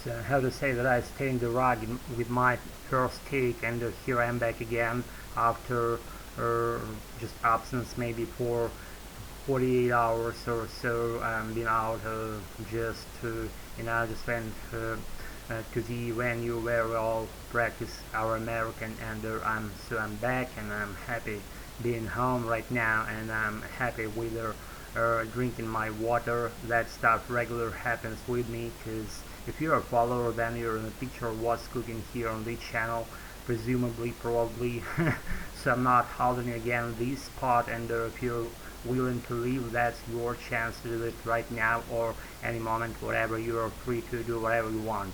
So how to say that I stay in the rug with my first take, and here I am back again after just absence maybe for 48 hours or so. Been out just just went to the venue where we all practice our American, and I'm back, and I'm happy being home right now, and I'm happy with drinking my water. That stuff regular happens with me, because if you're a follower, then you're in the picture of what's cooking here on this channel, presumably, probably. So I'm not holding again this spot, and if you're willing to leave, that's your chance to do it right now or any moment, whatever. You're free to do whatever you want.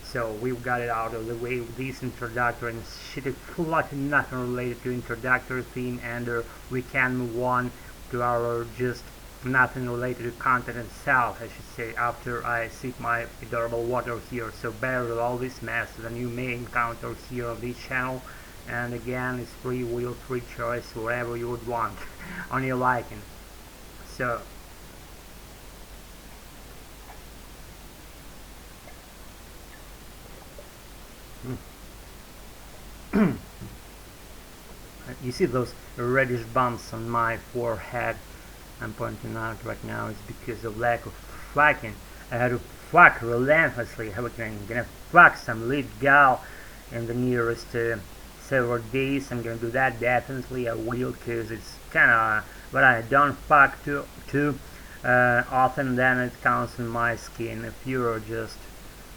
So we've got it out of the way with this introductory and shit, nothing related to introductory theme, and we can move on to our just nothing related to content itself, I should say, after I sip my adorable water here. So bear with all this mess that you may encounter here on this channel, and again, it's free will, free choice, whatever you would want on your liking. So you see those reddish bumps on my forehead I'm pointing out right now is because of lack of fucking. I had to fuck relentlessly. I'm gonna fuck some lead gal in the nearest several days. I'm gonna do that, definitely I will, because it's kinda what I don't fuck too often, then it counts in my skin. If you're just,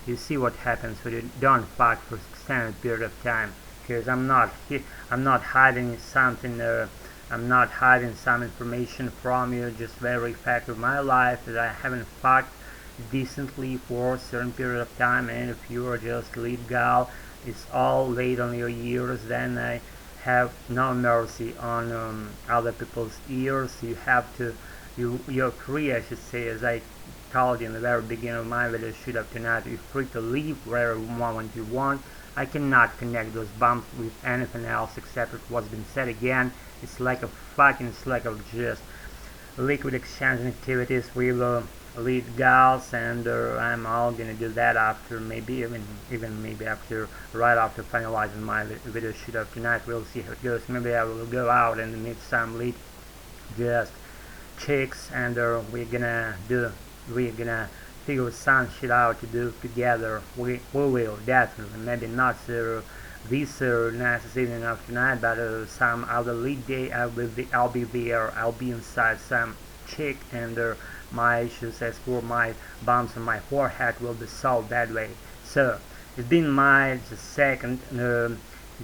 you see what happens when you don't fuck for an extended period of time, because I'm not hiding something, I'm not hiding some information from you, just very fact of my life that I haven't fucked decently for a certain period of time. And if you're just lead gal, it's all laid on your ears, then I have no mercy on other people's ears. You have to, you're free, I should say, as I told you in the very beginning of my video shoot up tonight. You're free to leave wherever moment you want. I cannot connect those bumps with anything else except what's been said again. It's like a fucking slack of just liquid exchange activities with lead gals, and I'm all gonna do that after, maybe even maybe after, right after finalizing my video shoot up tonight. We'll see how it goes. Maybe I will go out and meet some lead just chicks, and we're gonna figure some shit out to do together. We will definitely, maybe not this nice evening of tonight, but some other lead day I'll be there. I'll be inside some chick, and my issues as for my bumps on my forehead will be solved that way. So it's been my second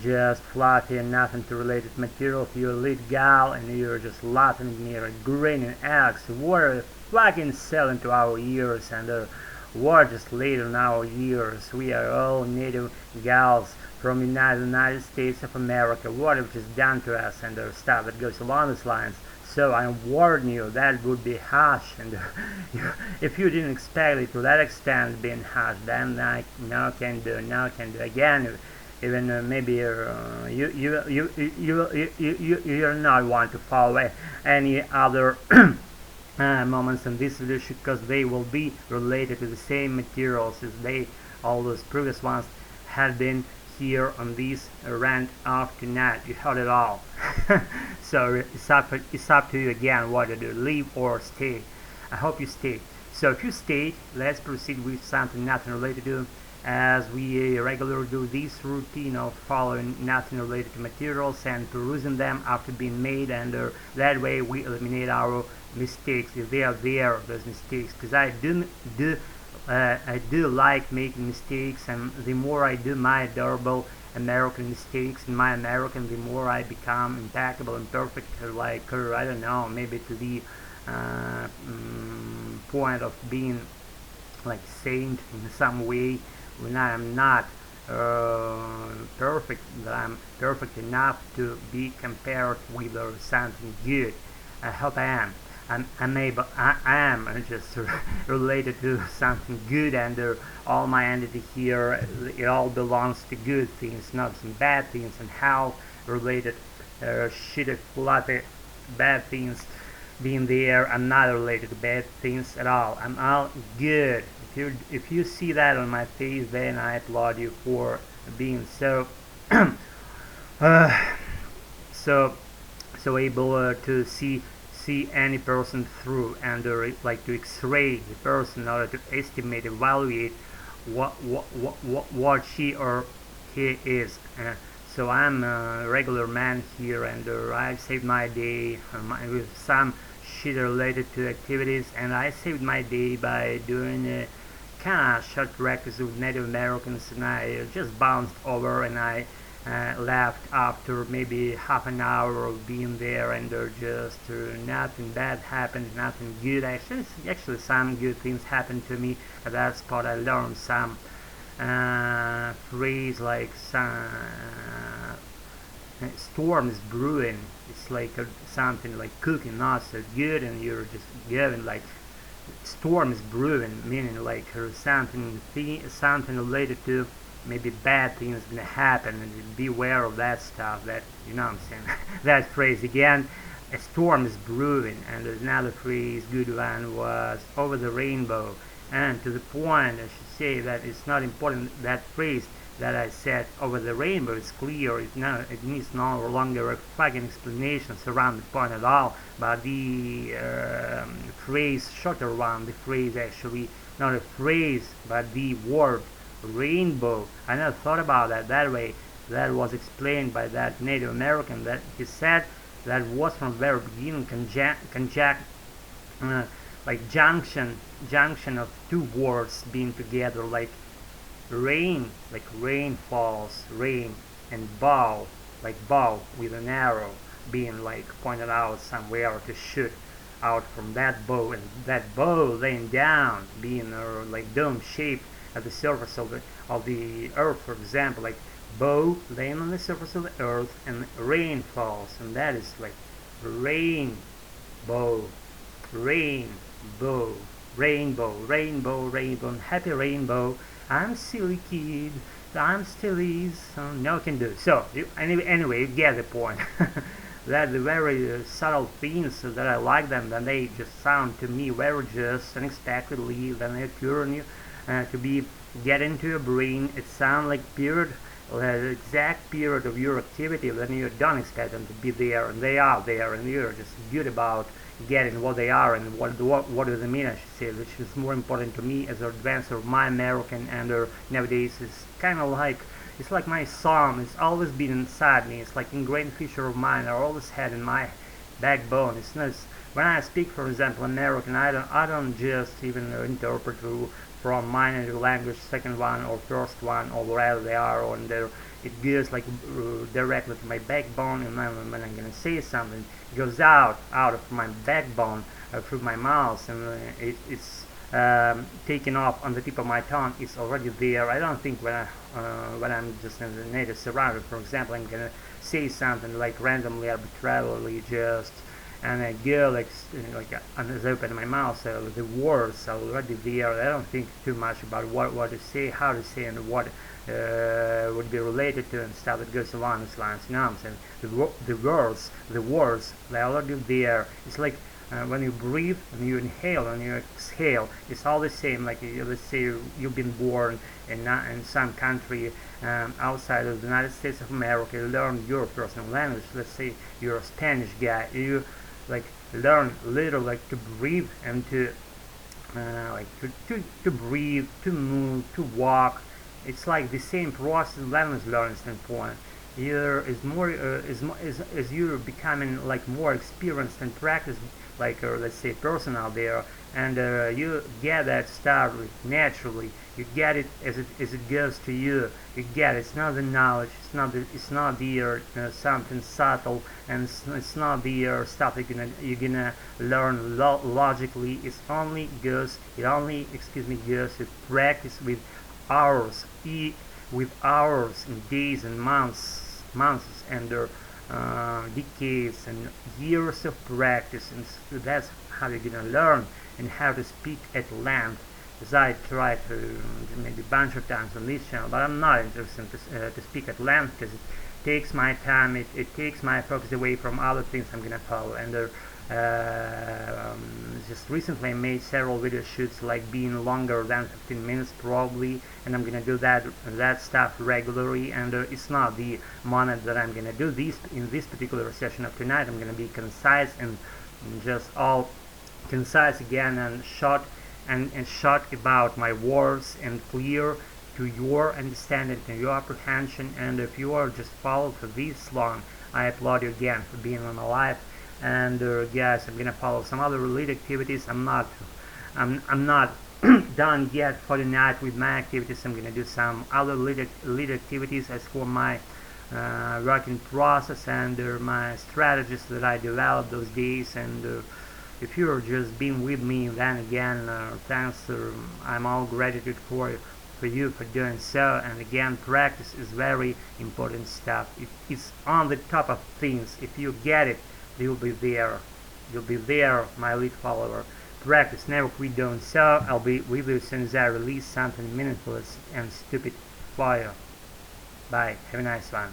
just fluffy and nothing to related material. If you're a lead gal and you're just laughing at me or grinning, Alex, what are you fucking selling to our ears, and what just laid on our ears? We are all native gals from the United States of America. What have just done to us, and stuff that goes along these lines. So I warn you, that would be harsh, and if you didn't expect it to that extent being harsh, then I now can do again. Even maybe you're not want to follow any other moments in this video, because they will be related to the same materials as all those previous ones had been here on this rant of tonight. You heard it all. So it's up to you again what to do, leave or stay. I hope you stay. So if you stay, let's proceed with something nothing related to, as we regularly do this routine of following nothing related to materials and perusing them after being made, and that way we eliminate our mistakes if they are there, those mistakes, because I do like making mistakes, and the more I do my adorable American mistakes in my American, the more I become impeccable and perfect, like I don't know, maybe to the point of being like saint in some way, when I am not perfect, that I'm perfect enough to be compared with something good. I hope I am. I am just related to something good, and all my entity here, it all belongs to good things, not some bad things, and how related shitty, fluffy, bad things being there. I'm not related to bad things at all. I'm all good. If if you see that on my face, then I applaud you for being so uh, so able to see any person through, and like to X-ray the person in order to estimate, evaluate what she or he is. So I'm a regular man here, and I saved my day with some shit related to activities, and I saved my day by doing kind of short practice with Native Americans, and I just bounced over, and I left after maybe half an hour of being there, and just nothing bad happened, nothing good. Actually some good things happened to me at that spot. I learned some phrase like storm is brewing. It's like something like cooking not so good, and you're just giving like storm is brewing, meaning like something related to maybe bad things gonna happen, and beware of that stuff. That, you know what I'm saying? That phrase again, a storm is brewing. And another phrase, good one, was over the rainbow. And to the point, I should say that it's not important, that phrase that I said over the rainbow is clear. It needs no longer a fucking explanation around the point at all. But the phrase, shorter one, the phrase actually, not a phrase, but the word rainbow. I never thought about that way. That was explained by that Native American, that he said that was from the very beginning like junction of two words being together, like rain, like rain falls, rain, and bow, like bow with an arrow being like pointed out somewhere to shoot out from that bow, and that bow laying down being like dome shaped at the surface of the earth, for example, like bow laying on the surface of the earth, and rain falls, and that is like rainbow, rainbow, rainbow, and happy rainbow. I'm silly kid, I'm still is, so no can do. So anyway, you get the point. That the very subtle things that I like them, then they just sound to me very just unexpectedly, then they occur in you, to be get into your brain. It sounds like period, the exact period of your activity, then you don't expect them to be there, and they are there, and you're just good about getting what they are, and what do they mean, I should say, which is more important to me as an advancer of my American. And nowadays is kind of like, it's like my song. It's always been inside me. It's like ingrained feature of mine. I always had in my backbone. It's not, when I speak, for example, American, I don't just even interpret from my native language, second one or first one, or wherever they are on there. It goes like directly to my backbone, and then when I'm gonna say something, it goes out of my backbone through my mouth, and it's taken off on the tip of my tongue. It's already there. I don't think when I'm just in the native surrounding, for example, I'm gonna say something like randomly, arbitrarily, just, and I go like and open my mouth, so the words are already there. I don't think too much about what to say, how to say, and what would be related to, and stuff that goes along these lines. You know what I'm saying? The words, they're already there. It's like when you breathe, and you inhale, and you exhale, it's all the same. Like, let's say you've been born in some country outside of the United States of America. You learn your personal language. Let's say you're a Spanish guy. You like learn little, like to breathe, and to like to breathe, to move, to walk. It's like the same process language learning standpoint. Here is more as you're becoming like more experienced and practiced, like let's say person out there, and you get that stuff naturally. You get it as it goes to you. You get it. It's not the knowledge. It's not the something subtle, and it's not the stuff you're gonna learn logically. It only goes with practice, with hours, and days and months, and decades and years of practice, and so that's how you're gonna learn, and how to speak at length, as I try to maybe a bunch of times on this channel. But I'm not interested to speak at length, because it takes my time, it takes my focus away from other things I'm gonna follow, and Just recently I made several video shoots like being longer than 15 minutes probably, and I'm gonna do that stuff regularly, and it's not the moment that I'm gonna do this in this particular session of tonight. I'm gonna be concise and just all concise again, and short about my words, and clear to your understanding, to your apprehension. And if you are just followed for this long, I applaud you again for being on my life. And guys, I'm gonna follow some other lead activities. I'm not done yet for the night with my activities. I'm gonna do some other lead activities as for my working process and my strategies that I developed those days. And if you're just being with me, then again, thanks. I'm all gratitude for you for doing so. And again, practice is very important stuff. It's on the top of things. If you get it, you'll be there. You'll be there, my lead follower. Practice, never quit doing so. I'll be with you as soon as I release something meaningful and stupid for you. Bye. Have a nice one.